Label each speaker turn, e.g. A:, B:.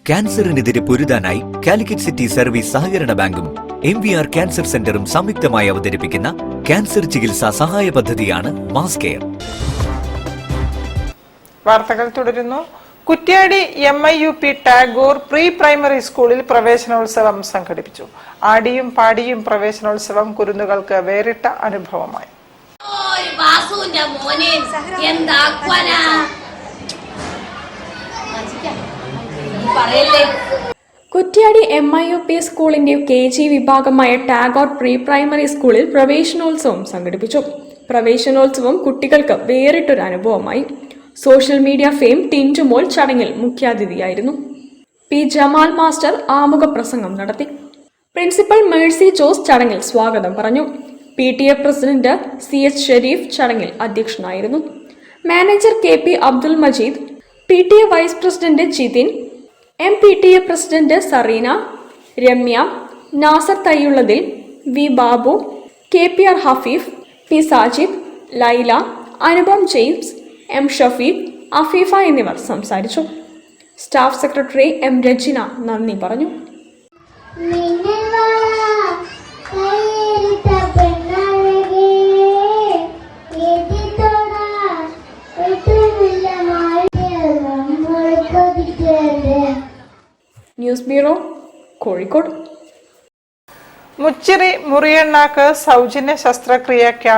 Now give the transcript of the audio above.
A: ക്യാൻസറിനെതിരെ പൊരുതാനായി Calicut city service സഹകരണ ബാങ്കും MVR cancer സെന്ററും സംയുക്തമായി അവതരിപ്പിക്കുന്ന ക്യാൻസർ ചികിത്സാ സഹായ പദ്ധതിയാണ് മാസ് കെയർ.
B: വാർത്തകൾ തുടരുന്നു. Kuttiadi MIUP Tagore pre primary സ്കൂളിൽ പ്രവേശനോത്സവം സംഘടിപ്പിച്ചു. ആടിയും പാടിയും പ്രവേശനോത്സവം കുരുന്നുകൾക്ക് വേറിട്ട അനുഭവമായി.
C: കുറ്റ്യാടി MIUP സ്കൂളിന്റെ KG വിഭാഗമായ ടാഗോർ പ്രീ പ്രൈമറി സ്കൂളിൽ പ്രവേശനോത്സവം സംഘടിപ്പിച്ചു. പ്രവേശനോത്സവം കുട്ടികൾക്ക് വേറിട്ടൊരു അനുഭവമായി. സോഷ്യൽ മീഡിയ ഫെയിം ടിൻറ്റുമോൾ ചടങ്ങിൽ മുഖ്യാതിഥിയായിരുന്നു. P. ജമാൽ മാസ്റ്റർ ആമുഖ പ്രസംഗം നടത്തി. പ്രിൻസിപ്പൽ മേഴ്സി ജോസ് ചടങ്ങിൽ സ്വാഗതം പറഞ്ഞു. PTA പ്രസിഡന്റ് CH ഷെരീഫ് ചടങ്ങിൽ അധ്യക്ഷനായിരുന്നു. Manager KP Abdul Majeed, PTA vice president Jithin, MPTA president Sareena, Ramya, Nasar Thayyullathil, V. Babu, KPR Hafeef, P. Sajid, Laila, Anupam James, M. Shafeeq, Afeefa എന്നിവർ സംസാരിച്ചു. Staff secretary M. രജിന നന്ദി പറഞ്ഞു. News bureau, Kozhikode.
B: മുച്ചിറി മുറിയണ്ണാക്ക് സൗജന്യ ശസ്ത്രക്രിയ ക്യാമ്പ്